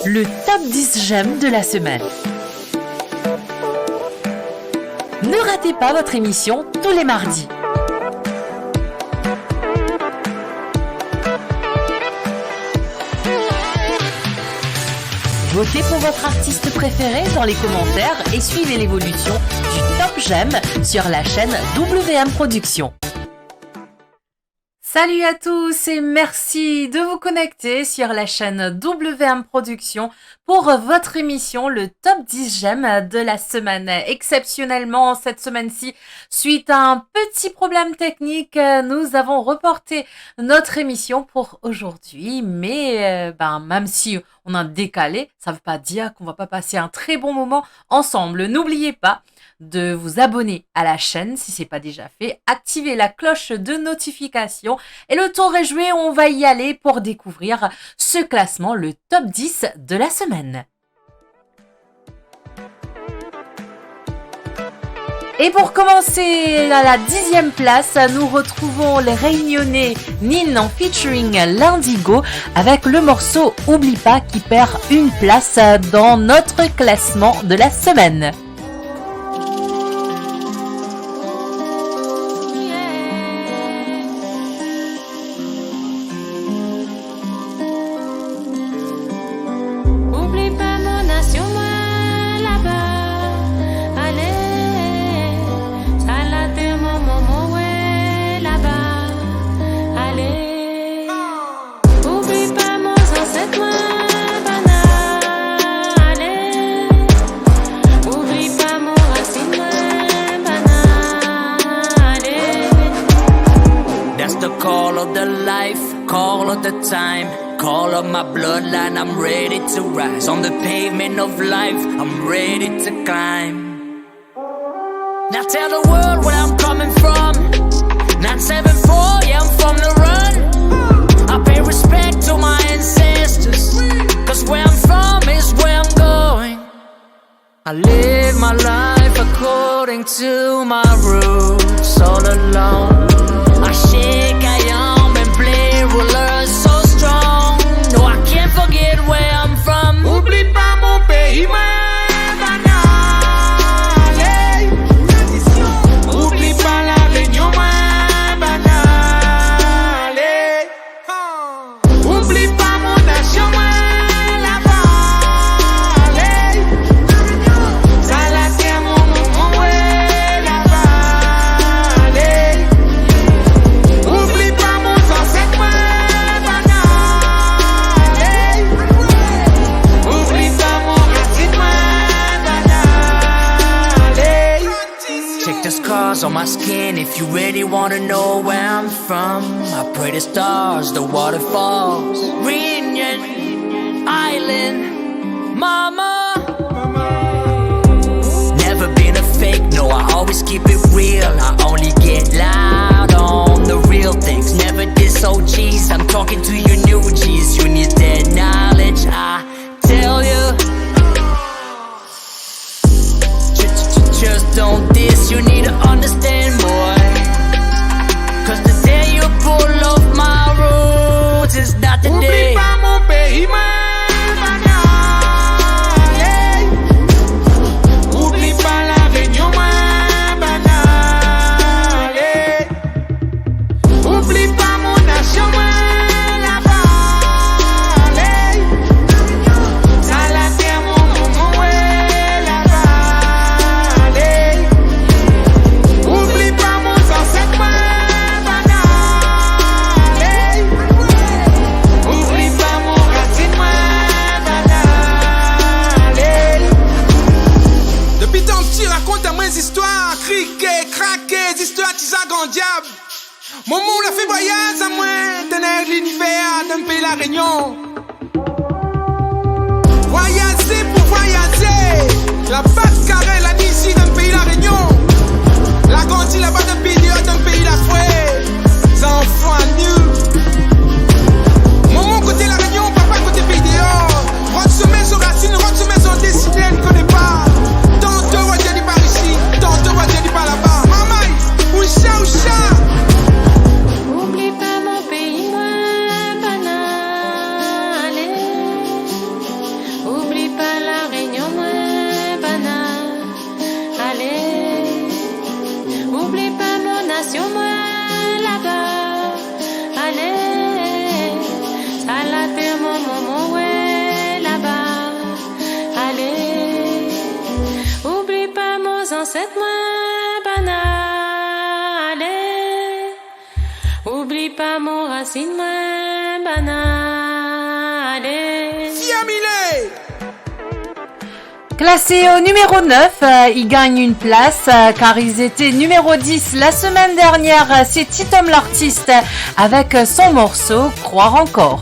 le top 10 j'aime de la semaine. Ne ratez pas votre émission tous les mardis. Votez pour votre artiste préféré dans les commentaires et suivez l'évolution du top j'aime sur la chaîne WM Productions. Salut à tous et merci de vous connecter sur la chaîne WM Productions pour votre émission le top 10 j'aime de la semaine. Exceptionnellement cette semaine-ci, suite à un petit problème technique, nous avons reporté notre émission pour aujourd'hui. Mais même si on a décalé, ça ne veut pas dire qu'on va pas passer un très bon moment ensemble. N'oubliez pas de vous abonner à la chaîne si ce n'est pas déjà fait, activer la cloche de notification et le tour est joué, on va y aller pour découvrir ce classement, le top 10 de la semaine. Et pour commencer, à la 10e place, nous retrouvons les Réunionnais Nin en featuring l'Indigo avec le morceau Oublie pas qui perd une place dans notre classement de la semaine. Call of my bloodline, I'm ready to rise. On the pavement of life, I'm ready to climb. Now tell the world where I'm coming from. 974, yeah, I'm from the run. I pay respect to my ancestors, cause where I'm from is where I'm going. I live my life according to my roots. All alone, I shake, I yum and play ruler so strong. No, I can't forget where I'm from. Oublie pas mon pays, oublie pas la Réunion, oublie pas mon nation, la vallée. Ça la terre, mon la vallée. Oublie pas mon ancêtre, oublie pas mon racine, Check the scars on my skin if you really wanna know where I'm from. I pray the stars, the waterfalls, Reunion Island, mama. Never been a fake, no, I always keep it real. I only get loud on the real things. Never diss OGs, I'm talking to you new G's. You need that knowledge, I tell you. Just don't diss, you need to understand, boy. Cause the day you pull off my roots is not the day. oublie pas mon pays, oublie pas la Réunion, oublie pas mon nation, la vallée. Ça la terre, mon la vallée. Oublie pas mon ancêtre, oublie pas mon racine, depuis ton petit raconte à moi des histoires, criquet, craquet, des histoires qui s'aggrandent diable. Mon monde a fait voyage à moi, tenir l'univers d'un pays la Réunion. Voyager pour voyager, la basse carrée, la ici d'un pays la Réunion. La grandi là-bas d'un pays dehors d'un pays la fouet. C'est enfants à nu. Mon côté la Réunion, papa côté pays dehors. Rentre sur mes racines, rentre sur mes destinées, elle ne connaît pas. Tantôt on dit par ici, tantôt on dit par là-bas. Maman, oucha, oucha. Oublie pas mon pays, moi, banal. maman, ouais, là-bas. Allez, oublie pas mon ancêtre, moi, banal. Allez, oublie pas mon racine, moi, banal. Allez. Fiamile! Classé au numéro 9, ils gagnent une place car ils étaient numéro 10 la semaine dernière. C'est Titom l'artiste avec son morceau Croire encore.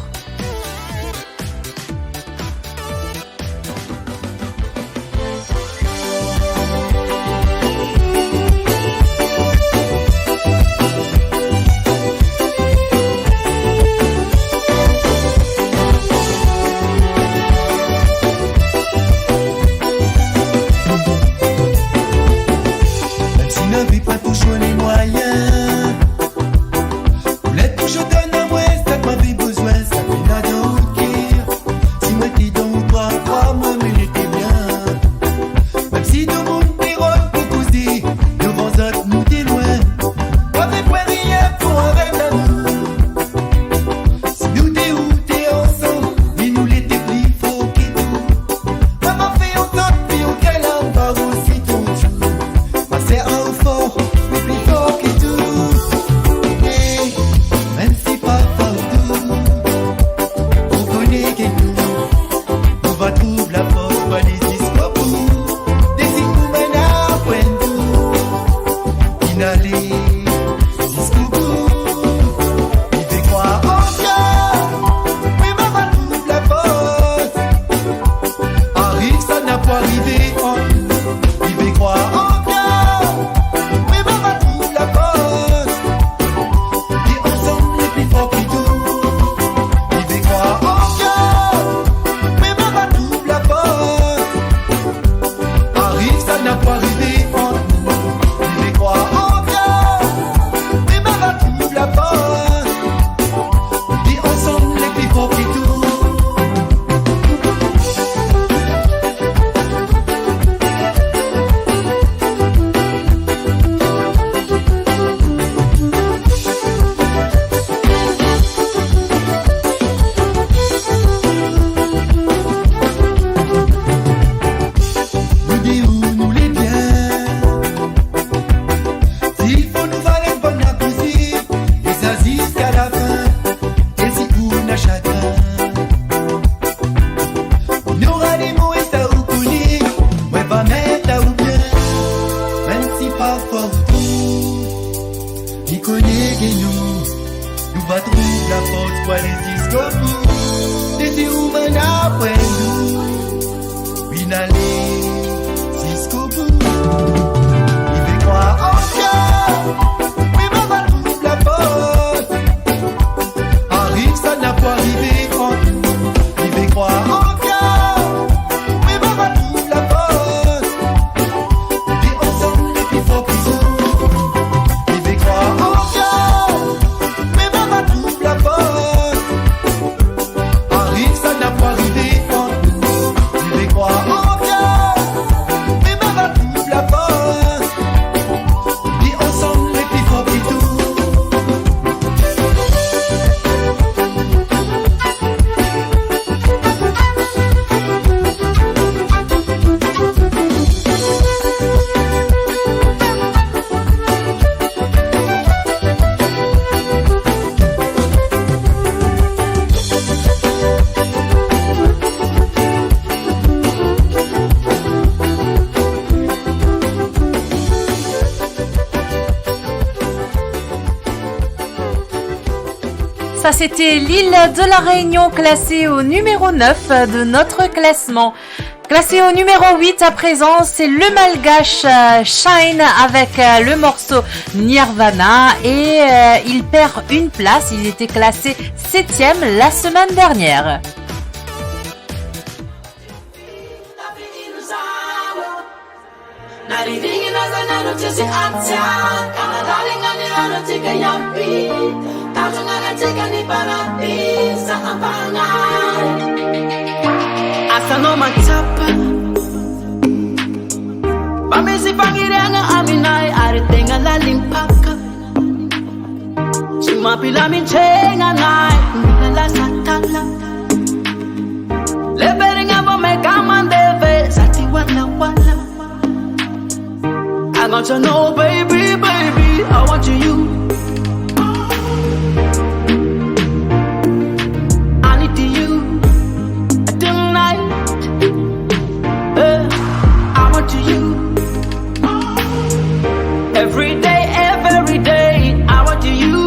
Ça, c'était l'île de la Réunion, classée au numéro 9 de notre classement. Classé au numéro 8 à présent, c'est le malgache Shine avec le morceau Nirvana et il perd une place. Il était classé 7e la semaine dernière. Asano machapa Bamisi pangirenga aminai Aritenga la limpaka Chimapila minchenga nai Mila la satala want to know, baby, baby, I want you. I need you tonight. I want you every day, every day. I want you.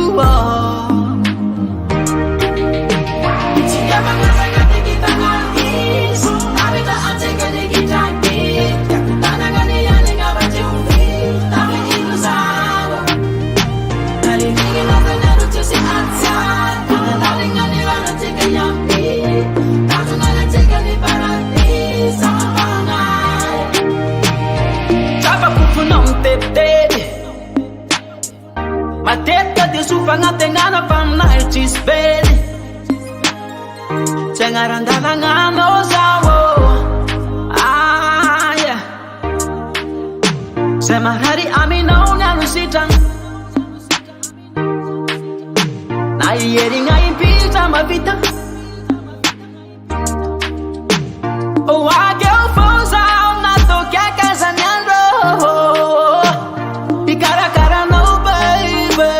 Mateka de sufanga tengana from night is bed. Tengarandala ngano zawo. Ah yeah. Semarari amina unarusita. Na yeri ngai pita mavita. Oh I go for sound na to kya kazanyando. Ikara kara no baby.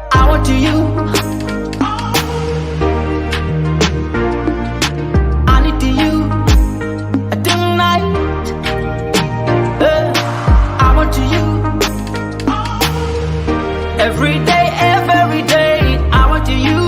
I want you. I need you tonight. I want you every day, every day. I want you.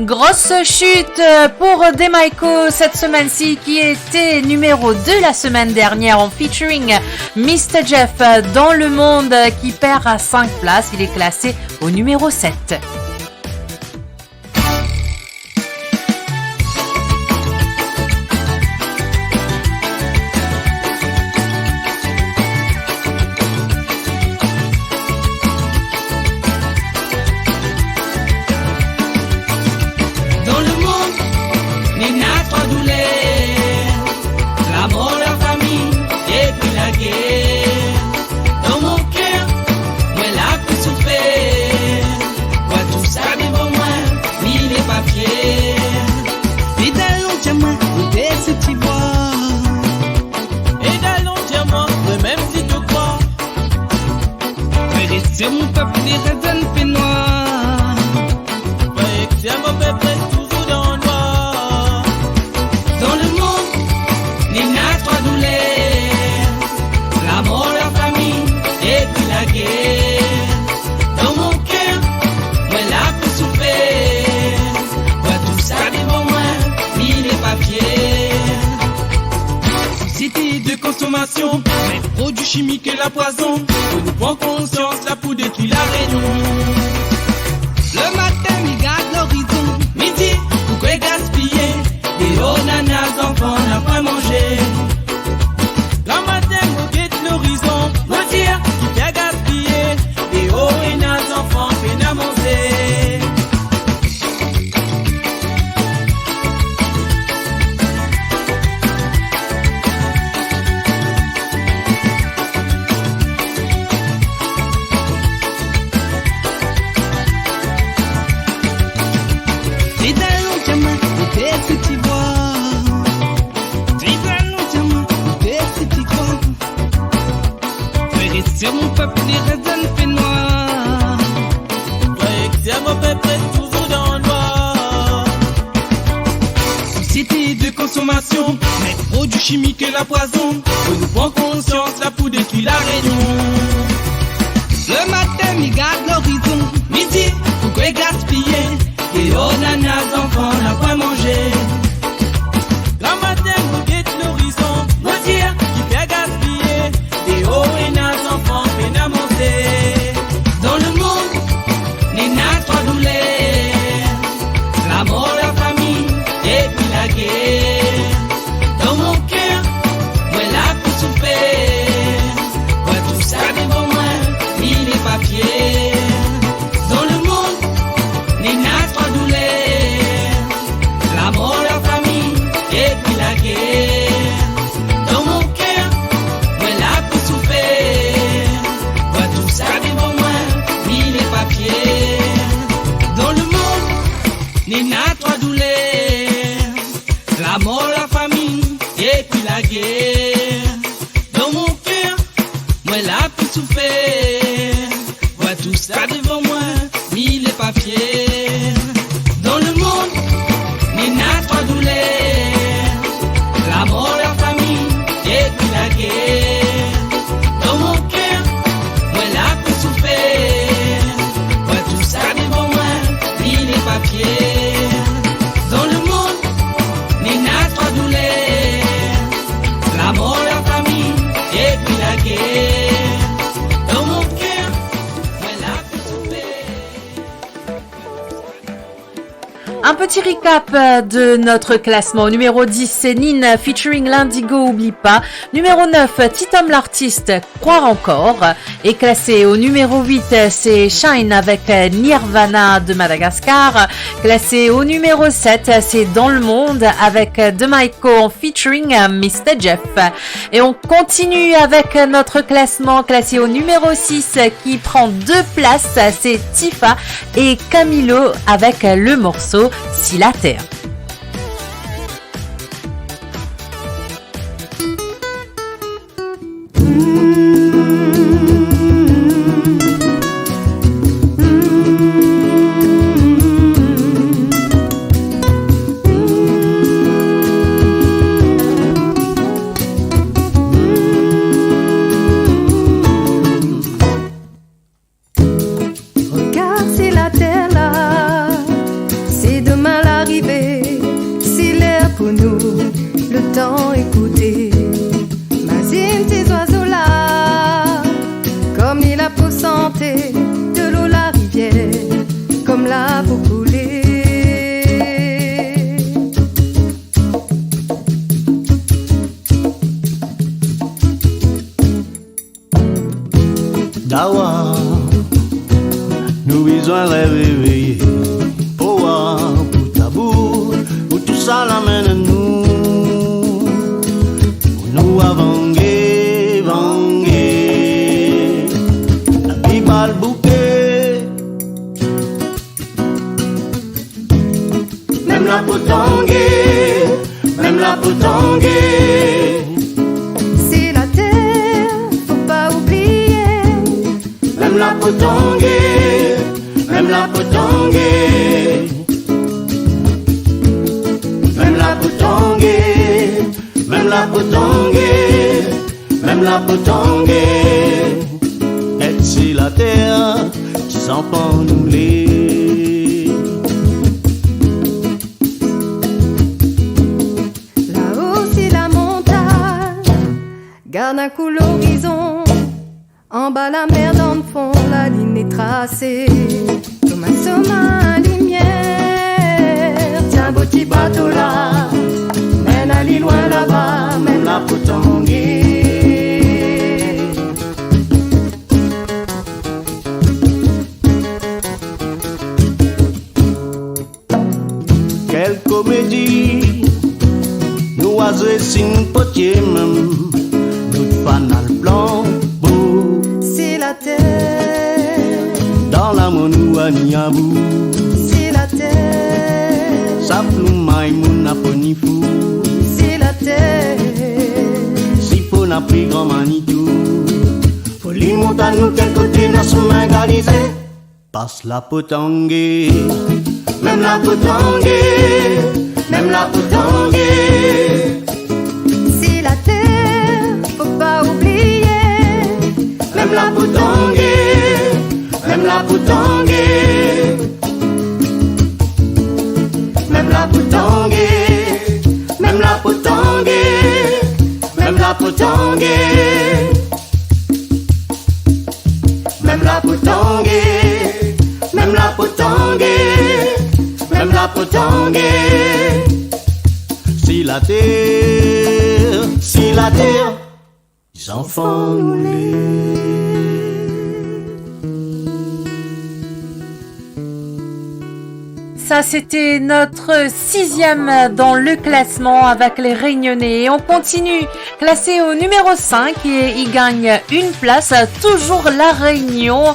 Grosse chute pour Demaiko cette semaine-ci qui était numéro 2 la semaine dernière en featuring Mr. Jeff dans le monde qui perd à 5 places. Il est classé au numéro 7. C'est mon peuple des raisins fait noir. C'est mon peuple toujours dans le noir. Dans le monde, il y a 3 douleurs. La mort, la famille et puis la guerre. Dans mon cœur, moi la plus souffert. Moi tout ça devant moi, ni les papiers. Société de consommation, les produits chimiques et la poison. Faut nous prendre conscience, la poudre détruit la raison. Le matin, il garde l'horizon. Midi, pourquoi gaspiller? Et oh, nanas, enfants, n'a pas mangé. Le matin, on guette l'horizon. On dire, qui fait gaspiller? Et oh, nanas, enfants, fait n'a manger. C'est mon peuple, les raisins fait noir. C'est mon peuple toujours dans le noir. Société de consommation, les produits chimiques et la poison. Faut nous prendre conscience, la poudre détruit la région. Le matin, mi garde l'horizon. Midi, faut qu'on gaspiller. Et on a nos enfants, n'a pas mangé. La matin, nous guette l'horizon. Nous dire, Qui fait gaspiller. Et oh, et nos enfants, peine à monter. dans le monde, n'est n'a trois douleurs. La mort, la famille, et puis la guerre. Dans mon cœur, moi la pour souffrir. Moi tout ça devant moi, ni les papiers. Dans le monde, n'est n'a trois douleurs. La mort, la famille, et puis la guerre. Dans mon cœur, moi la pour souffrir. Moi tout ça devant moi, ni les papiers. Dans le monde, n'est n'a trois douleurs. La mort, la famille, et puis la guerre. Dans mon cœur, moi la pour souffrir. Moi tout ça devant moi, ni les papiers. Dans le monde, n'est n'a trois douleurs. La mort, la famille, et puis la guerre. Dans mon cœur, moi la pour souffrir. Moi tout ça devant moi, ni les papiers. Dans le monde, n'est n'a trois douleurs. La mort, la famille, et puis la guerre. Dans mon cœur, moi la pour souffrir. Un petit recap de notre classement. Numéro 10, c'est Nin featuring l'Indigo, oublie pas. Numéro 9, Titom l'artiste, croire encore. Et classé au numéro 8, c'est Shine avec Nirvana de Madagascar. Classé au numéro 7, c'est Dans le monde avec De Maiko featuring Mr. Jeff. Et on continue avec notre classement classé au numéro 6 qui prend 2 places. C'est Tifa et Camilo avec le morceau Si la terre. Regarde, c'est la terre là, c'est demain l'arrivée, c'est l'air pour nous, le temps écouté. Imagine ces oiseaux là, comme il a pour santé, de l'eau la rivière, comme là pour couler. Dawa, nous besoin réveiller. Poa, pour tabou, pour tout ça l'amène nous. Pour nous avanguer, vanguer. La vie pas le bouquet. Même la potanguer, même la potanguer. C'est la terre, faut pas oublier. Même la potanguer, même la potanguer. Même la potanguer, même la potanguer. Même la potanguer. Et c'est la terre qui s'en prend nous les. Là-haut c'est la montagne, garde un coup l'horizon. En bas la mer dans le fond, la ligne est tracée. Comme un sommet, lumière. Tiens, beau petit bateau là, mène à l'île loin là-bas, même la potanguer. Quelle comédie, nous oiseaux sin potier même, nous fanal blanc beau. C'est la terre, Dans la monou niabou, c'est la terre, sa ploumaille mon aponi fou. c'est la terre. Si faut n'a pris grand manitou, Faut Li monte à nous quel côté dans son main galisé. Passe la potangé, même la potangé, même la potangé. C'est la terre, faut pas oublier. Même la potangé, même la potangé. Même la potangé, même la potangé, même la potangé. Même la potangé, même la potangé, même la potangé. Si la terre, les enfants nous les. Ça, c'était notre 6e dans le classement avec les Réunionnais. Et on continue, classé au numéro 5 et il gagne une place. Toujours la Réunion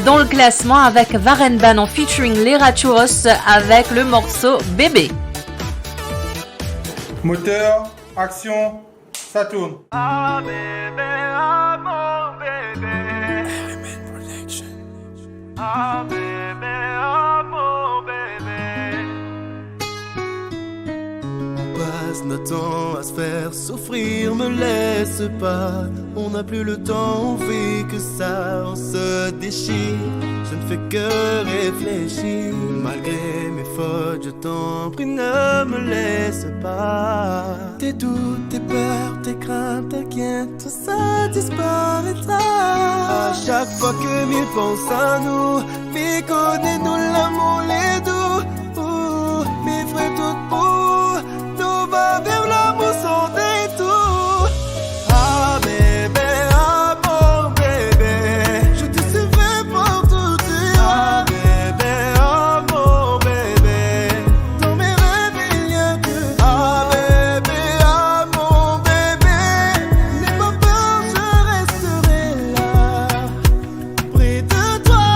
dans le classement avec Varenban en featuring les Rachuros avec le morceau Bébé. Moteur, action, ça tourne. Ah bébé, ah mon bébé. Element Production. Ah bébé, ah mon bébé. On passe notre temps à se faire souffrir, me laisse pas. On n'a plus le temps, on fait que ça, on se déchire. Je ne fais que réfléchir. Malgré mes fautes, je t'en prie, ne me laisse pas. Tes doutes, tes peurs, tes craintes, t'inquiète, tout ça disparaîtra. À chaque fois que mille pensent à nous, puis connais-nous l'amour, les doux. Mes frères, tout pour nous va vers l'amour sans détour. Ah bébé, ah mon bébé, je te suivrai pour tout dire. Ah bébé, ah mon bébé, dans mes rêves il n'y a que. Ah bébé, ah mon bébé, n'aie pas peur, je resterai là, près de toi.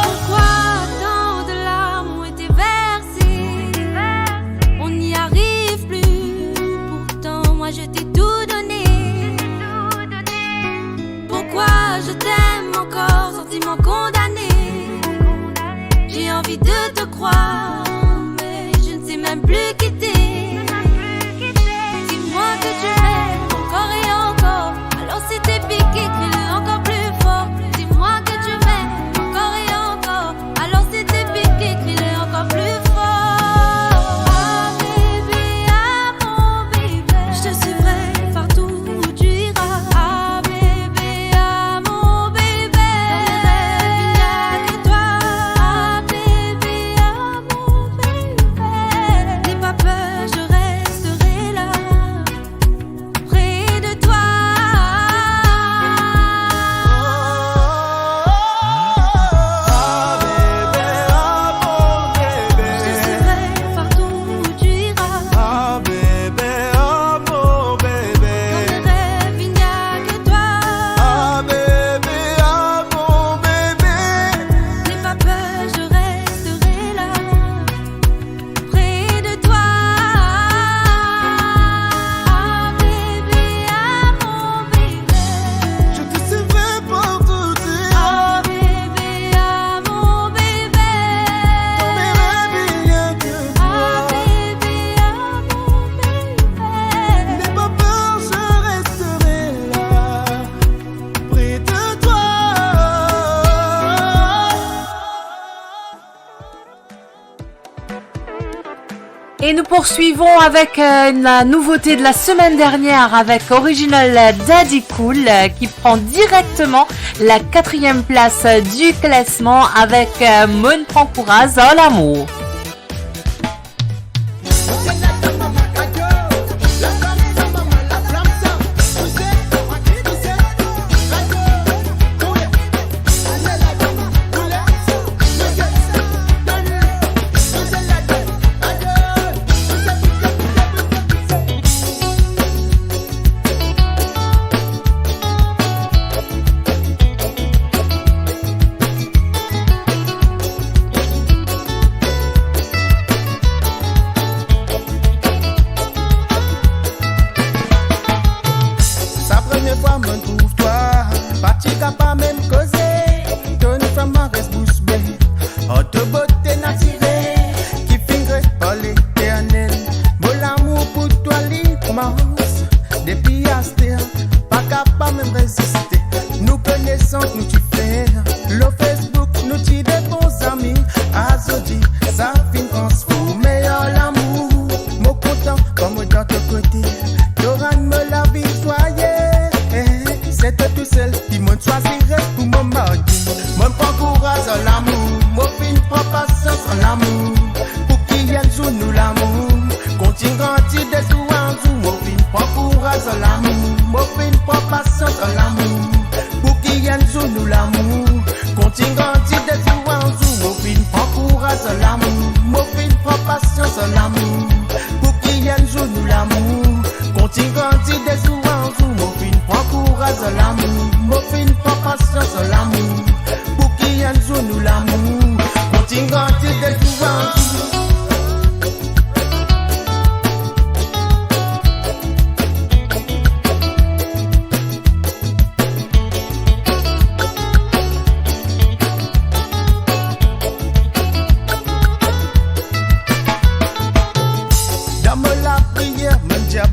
Pourquoi tant de larmes ont été versées? On n'y arrive plus. Pourtant moi je t'ai tout donné. Pourquoi je t'aime encore, sentiment condamné? J'ai envie de te croire, mais je ne sais même plus quitter. Dis-moi que tu m'aimes encore et encore. Alors si t'es piqué, crie-le encore plus fort. Dis-moi que tu m'aimes encore et encore. Alors si t'es piqué, crie-le encore plus fort. Ah bébé, ah mon bébé, je te suivrai partout où tu iras. Ah bébé, ah mon bébé, il n'y a que toi. Ah bébé, ah mon bébé, n'aie pas peur, je resterai là, près de toi. Ah bébé, ah mon bébé, Je te suivrai partout où tu iras. ah bébé, ah mon Dans bébé. mes rêves, il n'y a que toi. Ah bébé, ah mon bébé. N'aie pas peur, je resterai là, près de toi. Ah bébé, ah mon bébé, Je te suivrai pour tout dire. ah bébé, ah mon bébé, Dans mes rêves il n'y a que ah toi. bébé, ah mon bébé. N'aie pas peur, je resterai là, près de toi. Et nous poursuivons avec la nouveauté de la semaine dernière avec Original Daddy Cool qui prend directement la 4e place du classement avec Mon Pankouraz à l'amour. C'est sa première fois, me trouve Chica pas même causé, Tony from ma reste bouche bée. Auto beauté naturelle, qui fingre par l'éternel. Bon l'amour pour toi l'immense, depuis Astel, pas capable même résister. Nous connaissons, nous tu fais, le Facebook, nous tu des bons amis. Azodi, ça fin transformer l'amour. Mon content, comme dans ton côté, Doran me la vie soyez. C'est tout seul qui me choisirait pour mon mari. Mon prend courage en l'amour, mon fin prend patience en l'amour. Pour qu'il y ait un jour nous l'amour, continue grandir des jours en jour. Mon fin prend courage en l'amour, mon fin prend patience en l'amour. Pour qu'il y ait un jour nous l'amour, continue grandir des jours en jour. Mon fin prend courage en l'amour, mon fin prend patience en l'amour. Pour qu'il y ait un jour nous l'amour, continue grandir des jours en jour. Mon fin prend courage en l'amour, mon fin prend patience en l'amour. Pour qu'il y ait un jour nous l'amour, continue grandir des jours en jour.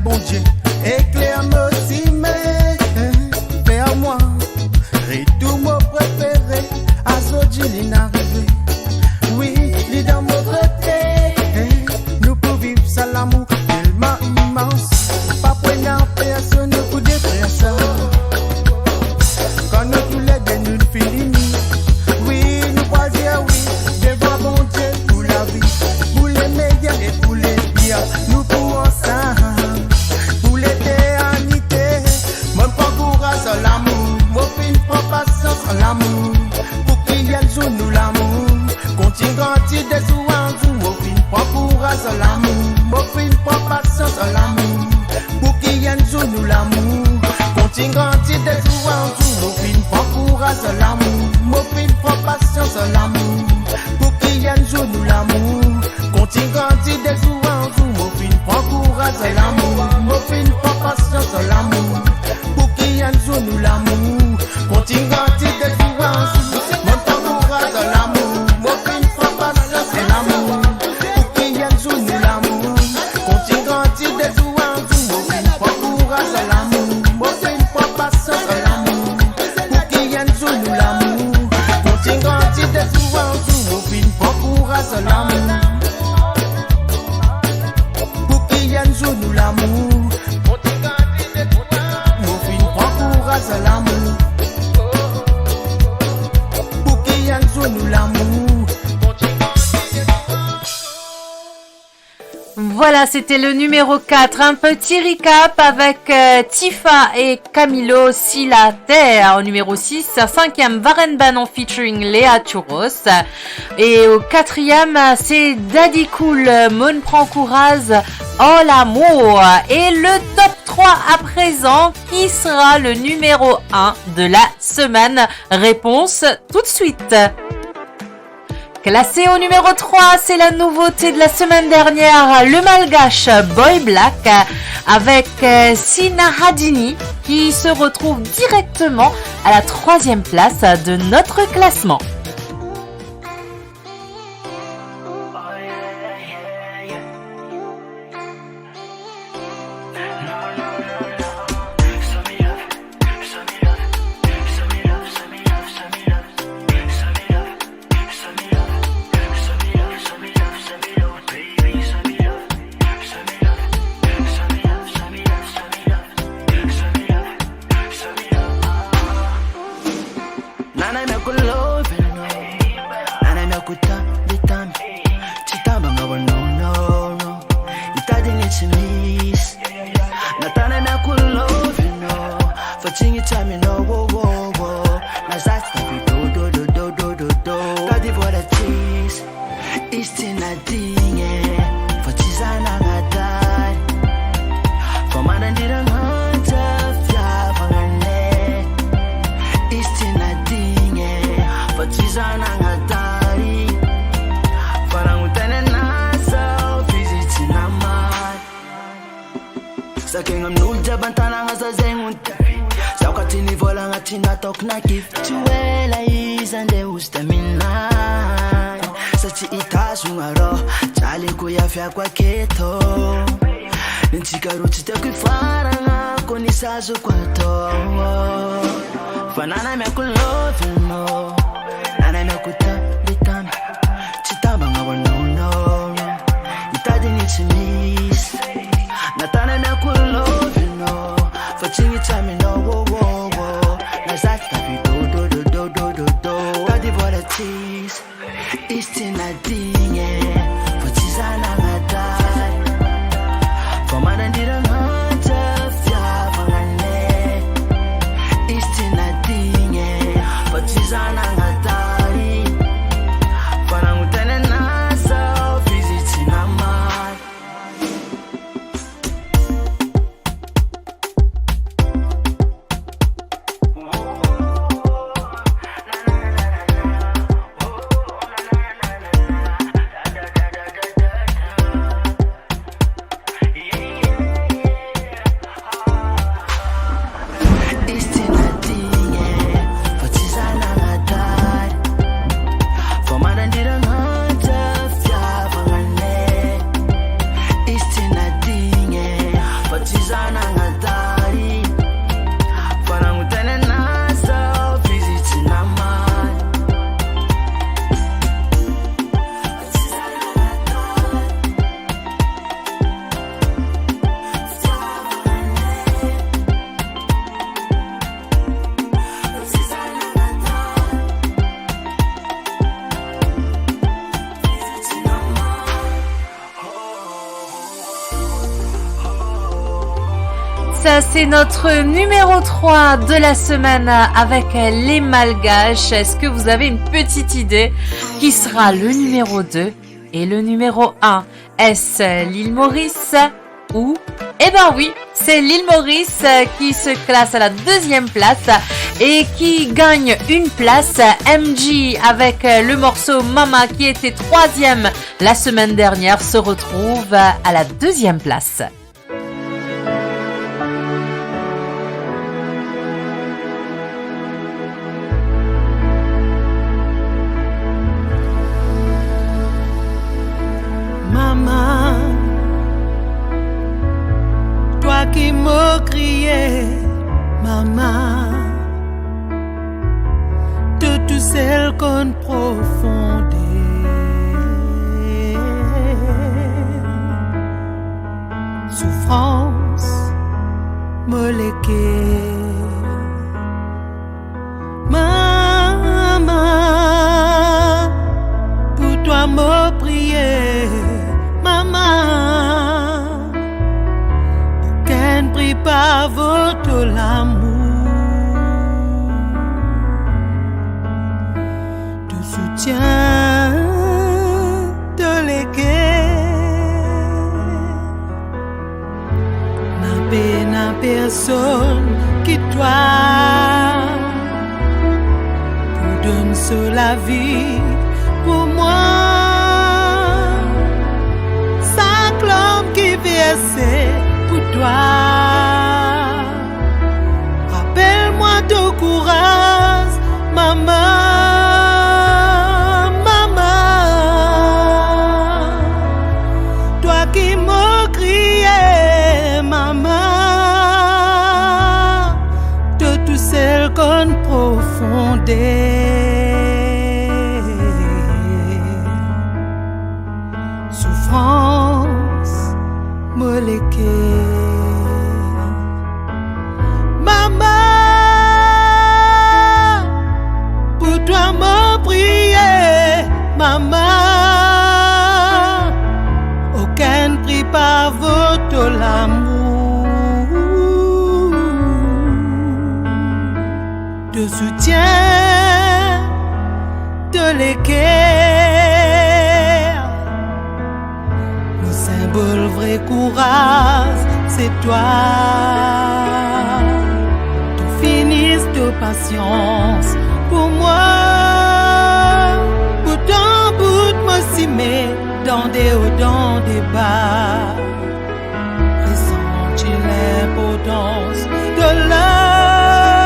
Bon Dieu, éclaire-moi si mais vers-moi, retour mon préféré, Azodji arrivé. Oui, il est dans mon côté, nous pouvons vivre ça l'amour tellement immense. Pas prenant personne pour détruire ça. Quand nous tous les deux nous finissons, oui, nous pouvons dire oui, devant bon Dieu pour la vie, pour les meilleurs et pour les pires, nous pouvons ça. L'amour, pour qu'il y ait un jour nous l'amour, continue grandir des jours en jour. Mon fin prend courage en l'amour, mon fin prend patience en l'amour. Pour qu'il y ait un jour nous l'amour, continue grandir des jours en jour. Mon fin prend courage en l'amour, mon fin prend patience en l'amour. Pour qu'il y ait un jour nous l'amour, continue grandir des jours en jour. Mon fin prend courage en l'amour, mon fin prend patience en l'amour. Pour qu'il y ait un jour nous l'amour, continue grandir des jours en jour. Mon prend courage en l'amour, mon fin prend patience en l'amour. Pour qu'il y ait un jour nous l'amour, continue grandir des jours en jour. Mon fin prend courage en l'amour, mon fin prend patience en l'amour. Pour qu'il y ait un jour nous l'amour, continue grandir des jours en jour. Mon fin prend courage en l'amour. Pour qu'il y ait un jour nous l'amour, mon fin prend courage en l'amour. Pour qu'il y ait un jour nous l'amour. Voilà, c'était le numéro 4. Un petit recap avec Tifa et Camilo Si la Terre. Au numéro 6, 5e Varen Banon featuring Léa Churros. Et au 4e, c'est Daddy Cool, Mon prend courage, Oh l'amour. Et le top 3 à présent, qui sera le numéro 1 de la semaine? Réponse tout de suite. Classé au numéro 3, c'est la nouveauté de la semaine dernière, le malgache Boy Black avec Sina Hadini qui se retrouve directement à la 3e place de notre classement. Yaukatini vola ngatina tok na gift Chuela izande ustamina Sachi itashungaro Chali kuyafya kwa keto Nchikaru chitakifara ngako nisazo kwa to Fanana meku love you know Nana meku tabitami Chitaba nga wano Itadi ni chimis Natana meku love you know Fachingi chami no wo wo wo Nazata bi do Tadi vola cheese Istina dinye Fachizana ngadai Fomana ndira ngata Fya vangane Istina dinye Fachizana ngadai Fana ngutene nasa Fiziti na mai Ça, c'est notre numéro 3 de la semaine avec les Malgaches. Est-ce que vous avez une petite idée qui sera le numéro 2 et le numéro 1? Est-ce l'île Maurice ou... Eh ben oui, c'est l'île Maurice qui se classe à la 2e place et qui gagne une place. MJ avec le morceau Mama qui était 3e la semaine dernière se retrouve à la 2e place. Maman, toi qui me criais, maman, de tout celle qu'on profondait, souffrance, moléquée, maman, pour toi me prier. Maman, aucun prix pas votre l'amour, de soutien de l'équerre, n'a personne qui toi, pour donner sur la vie pour moi. Qui versait pour toi. Rappelle-moi ton courage, maman, maman. Toi qui me criais, maman, de tout celle qu'on profondait. Souffrance. Maman, pour toi me prier, maman, aucun prix pas votre l'amour, de soutien de l'équerre. Le vrai courage, c'est toi. Tu finisses de patience pour moi. Bout en bout, me cimer dans des hauts, dans des bas. Ressentir l'importance de l'art.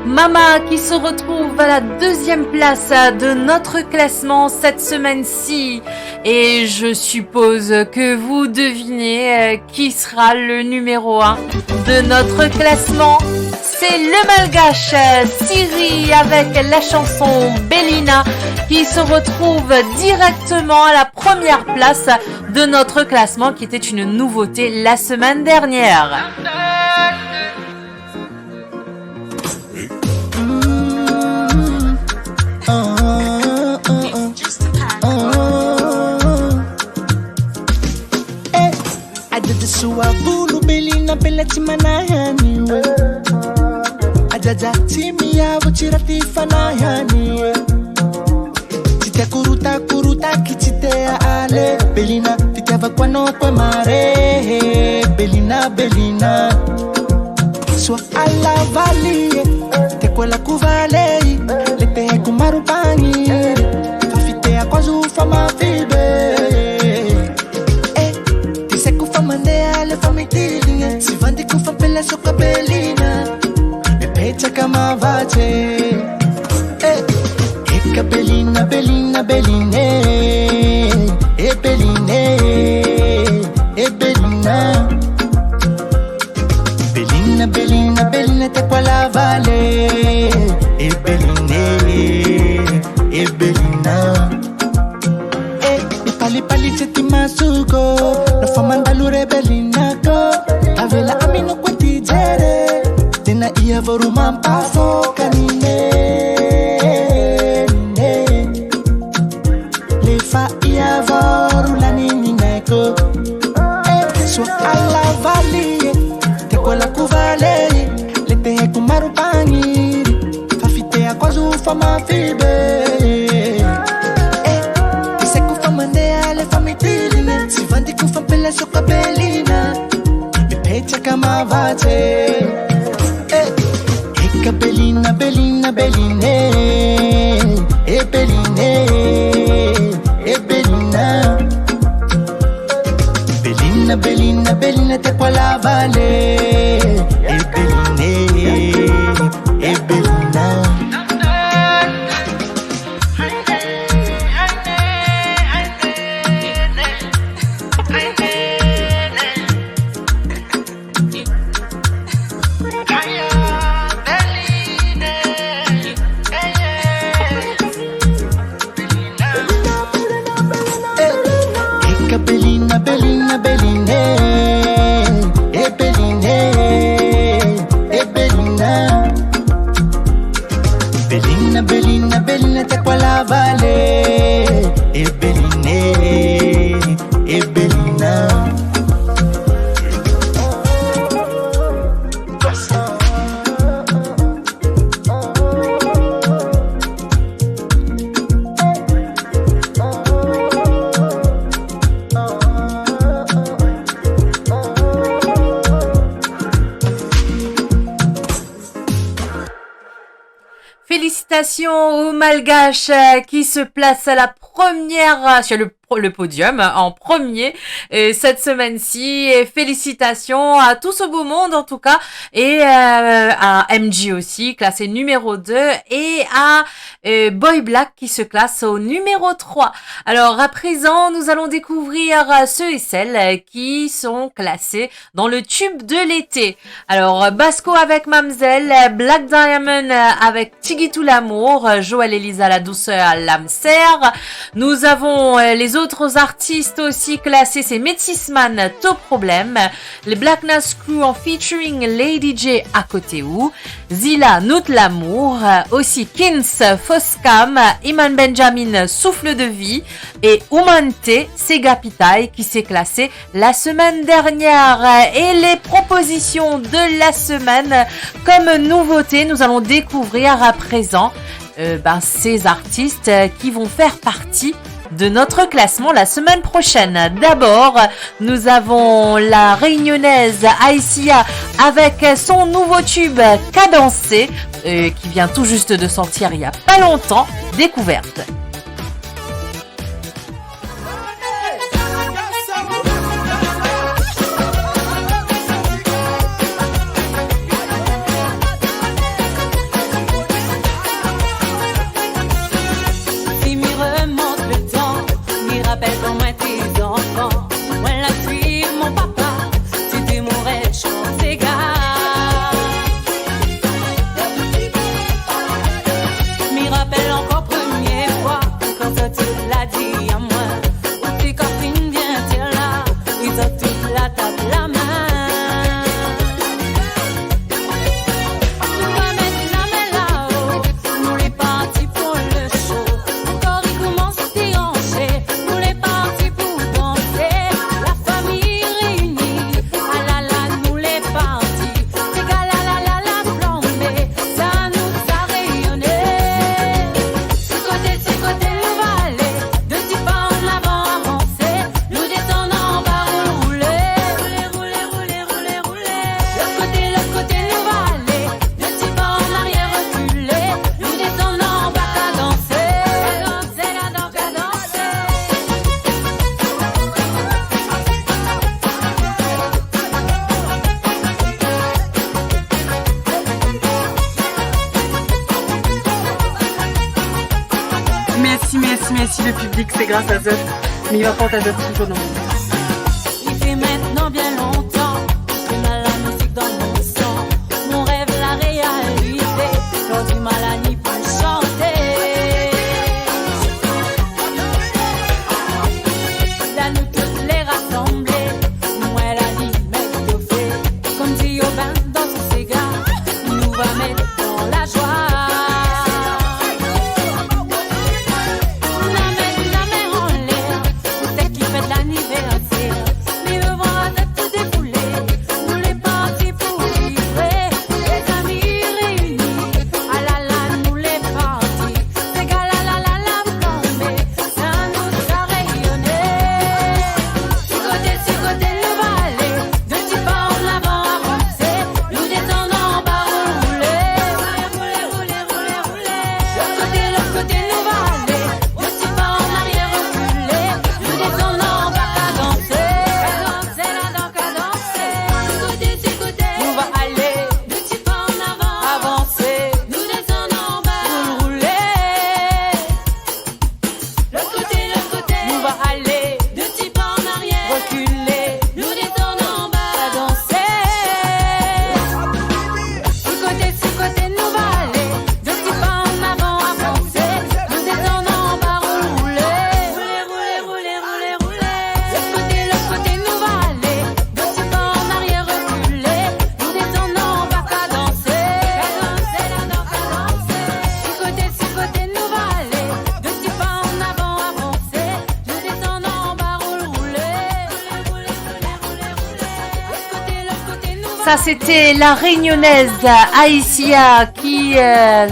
Mama qui se retrouve à la 2e place de notre classement cette semaine-ci. Et je suppose que vous devinez qui sera le numéro 1 de notre classement. C'est le Malgache Siri avec la chanson Bellina qui se retrouve directement à la première place de notre classement qui était une nouveauté la semaine dernière. Suavulu Belina Bella Timanayani Ajaja Timia Vuchirati Fanayani Tite Kuruta Kichitea Ale Belina Titava Kwano Kwe Mare Belina So alla vali Te Kwela Kuvale Lete Kumarupani Fafitea Kwazu Fama Fibe Si vandi kufa pela soka belina Me pecha kama vache Eka belina beline E beline Belina te kwa la vale E belina Pali cheti masuko No famanda lure belina ko Avela amino kweti jere Tena iya voru mampafo kanine Lefa iya voru la nini neko So alla vali Te kola kuvale Lete he kumarupani Fafite akwazu fama fibe Vandi kufa pela soka belina Me pecha kama vache Eka belina beline E belina te kwa la vale E belina Belina te kwa la vale E belina Félicitations aux Malgaches qui se placent à la première sur le podium en premier cette semaine-ci et félicitations à tout ce beau monde en tout cas et à MG aussi classé numéro 2 et à Boy Black qui se classe au numéro 3. Alors à présent nous allons découvrir ceux et celles qui sont classés dans le tube de l'été. Alors Basco avec Mamzelle, Black Diamond avec Tiggy tout l'amour, Joël Elisa la douceur, l'âme serre. Nous avons les autres artistes aussi classés, c'est Métisman, Top Problème, les Black Nas Crew en featuring Lady J à côté où, Zilla, Note l'amour, aussi Kins, Foscam, Iman Benjamin, Souffle de vie et Umante, Sega Pitaï qui s'est classé la semaine dernière. Et les propositions de la semaine comme nouveauté, nous allons découvrir à présent ces artistes qui vont faire partie de notre classement la semaine prochaine. D'abord, nous avons la réunionnaise Aïssia avec son nouveau tube Cadencé qui vient tout juste de sortir il y a pas longtemps, Découverte. aussi le public, c'est grâce à Zot. Mais il va pas ta Zot tout au long. Il fait maintenant bien longtemps qu'on a la musique dans mon sang. Mon rêve, la réalité, j'ai du mal à n'y plus chanter. Là, nous toutes les rassembler, nous elle a dit, mais au fait, comme dit Aubin dans tous ses gars, il nous va mettre dans la joie. La main en l'air, peut-être qu'il fait l'anniversaire. Mais le voir à tout défouler, nous les partis pour vivre. Les amis réunis, ah là là, nous les partis. C'est gars là là là là, tombé, ça nous a rayonné. Du côté, le valet, de petits pas en avant à pousser. Nous descendons en bas, rouler, rouler, rouler, rouler. Le côté, le valet, de petits pas en arrière reculer. Nous descendons en bas à danser. Danser là donc à danser. Du côté, nous va aller. De petits pas en avant, avancer. Nous descendons en bas, rouler. Le côté, nous va aller. De petits pas en arrière, reculer. Nous descendons en bas à danser. Du côté, nous va aller. De petits pas en avant, avancer. Nous descendons en bas, rouler. Rouler, rouler, rouler, rouler. Le côté, nous va aller. De petits pas en arrière, reculer. Nous descendons en bas à danser. Danser là donc à danser. Du côté, nous va aller. De petits pas en avant, avancer. Nous descendons en bas, rouler. Rouler, rouler, rouler. Le côté, nous va. Ça, c'était la Réunionnaise Aïssia qui est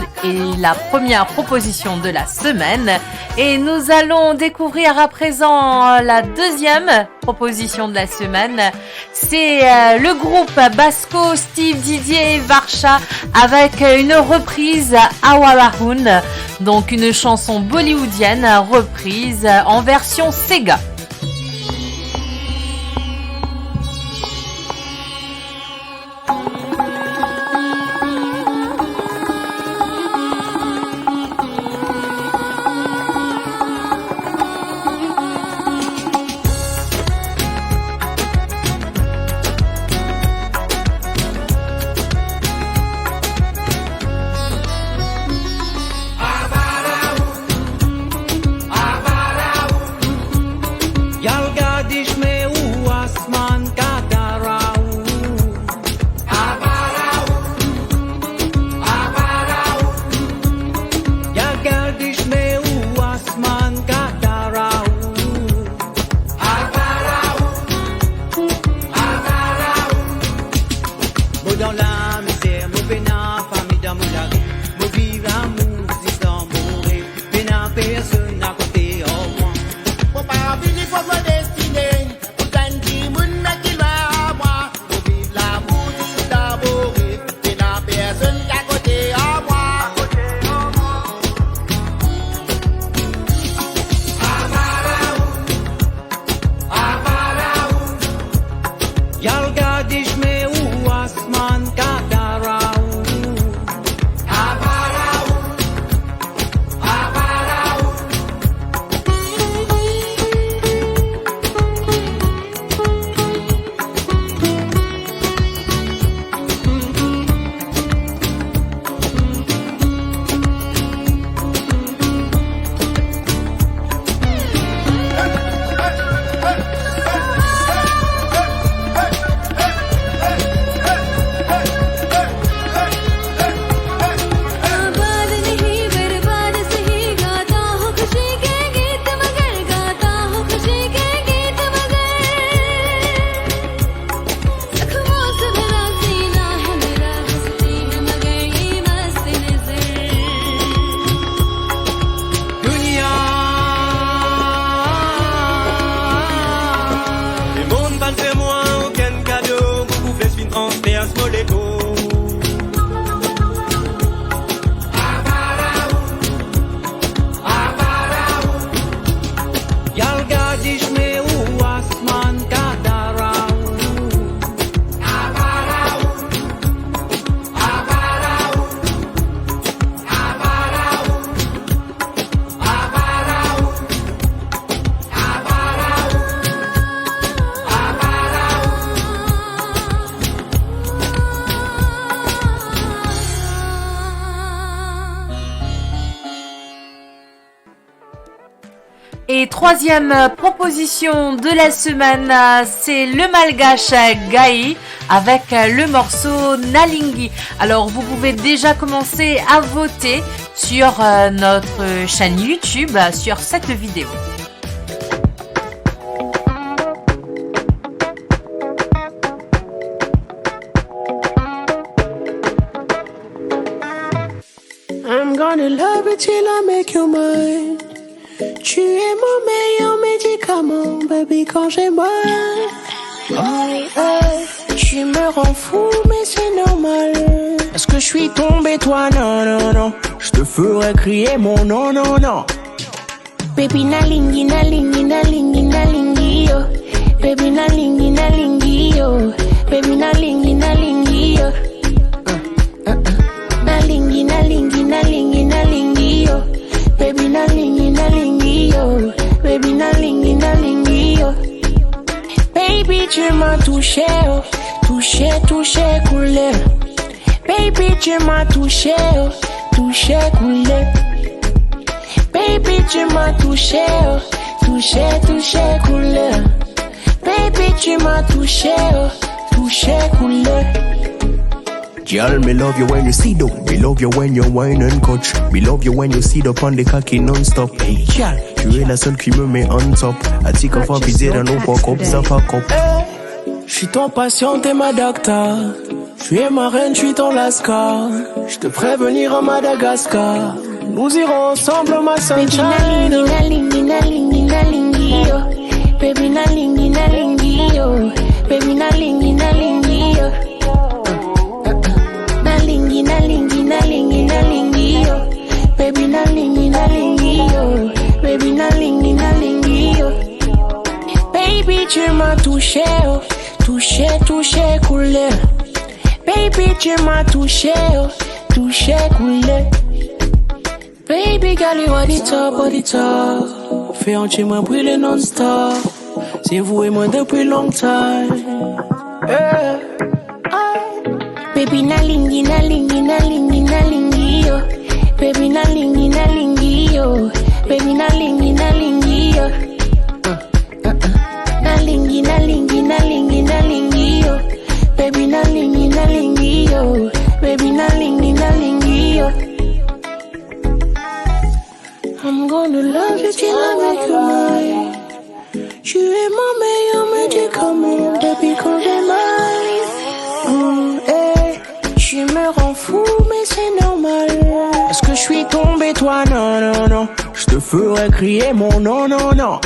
la première proposition de la semaine. Et nous allons découvrir à présent la deuxième proposition de la semaine. C'est le groupe Basco, Steve, Didier et Varsha avec une reprise Awarahun, donc une chanson bollywoodienne reprise en version Sega. Et troisième proposition de la semaine, c'est le malgache Gaï avec le morceau Nalingi. Alors vous pouvez déjà commencer à voter sur notre chaîne YouTube sur cette vidéo. I'm gonna love you till I make you mine. Tu es mon meilleur médicament, baby, quand j'ai mal. Oh, tu me rends fou, mais c'est normal. Est-ce que je suis tombé, toi? Non, non, non. Je te ferai crier mon non, non, non. Baby, nalingi, nalingi, nalingi, nalingi, yo. Baby, nalingi, nalingi, yo. Baby, nalingi, nalingi, yo. Nalingi, nalingi, nalingi, nalingi, yo. Baby, nalingi, nalingi, yo. Baby, nalingi, nalingi, yo. Baby, tu m'as touché, oh. Touché, touché, coulé. Baby, tu m'as touché, oh. Touché, coulé. Baby, tu m'as touché, oh. Touché, touché, coulé. Baby, tu m'as touché, oh. Touché, coulé. Girl, me love you when you sit up. Me love you when you whine and coach. Me love you when you sit up on the cocky non-stop. Hey, girl, tu es la seule qui me met on top. I take off a visit and no fuck up, ça fuck up. J'suis ton patient, t'es ma docteur. J'suis ma reine, j'suis ton lascar. J'te ferai venir à Madagascar. Nous irons ensemble, ma sunshine. Baby, nalingi, nalingi, nalingi, yo. Baby, nalingi, nalingi, yo. Baby, nalingi, nalingi, yo. Nalingi, nalingi, nalingi, nalingi, yo. Baby, nalingi, nalingi, yo. Baby, nalingi, nalingi, yo. Baby, tu m'as touché, oh. Touché, touché, coulé. Baby, tu m'as touché, oh. Touché, coulé. Baby, girl, you are the top. Fais entier moi brûler non-stop. C'est vous et moi depuis longtemps. Yeah. Baby, nalingi, nalingi, nalingi, nalingi, yo. Baby, nalingi, nalingi, yo. Baby, nalingi, nalingi, yo. Nalingi, nalingi, nalingi, nalingi, yo. Baby, nalingi, nalingi, yo. Baby, nalingi, nalingi, yo. I'm gonna love you till I make you mine. Tu es mon meilleur médicament, baby, quand j'ai mal. Tu me rends fou, mais c'est normal. Est-ce que je suis tombé, toi? Non, non, non. Je te ferai crier mon non, non, non.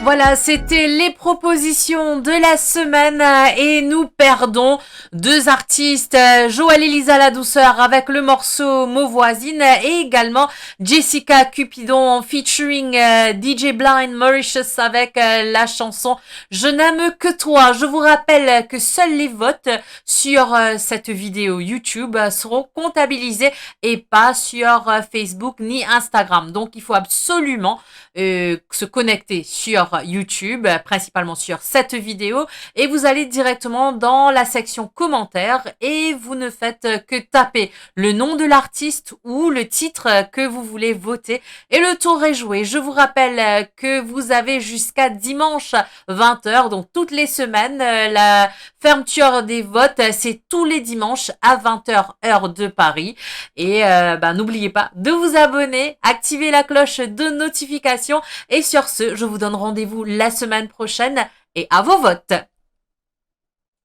Voilà, c'était les propositions de la semaine et nous perdons deux artistes, Joël Elisa La Douceur avec le morceau Mots Voisines et également Jessica Cupidon featuring DJ Blind Mauritius avec la chanson Je n'aime que toi. Je vous rappelle que seuls les votes sur cette vidéo YouTube seront comptabilisés et pas sur Facebook ni Instagram. Donc il faut absolument se connecter sur YouTube, principalement sur cette vidéo, et vous allez directement dans la section commentaires et vous ne faites que taper le nom de l'artiste ou le titre que vous voulez voter et le tour est joué. Je vous rappelle que vous avez jusqu'à dimanche 20h, donc toutes les semaines. La fermeture des votes, c'est tous les dimanches à 20h heure de Paris. Et n'oubliez pas de vous abonner, activer la cloche de notification. Et sur ce, je vous donne rendez-vous la semaine prochaine et à vos votes.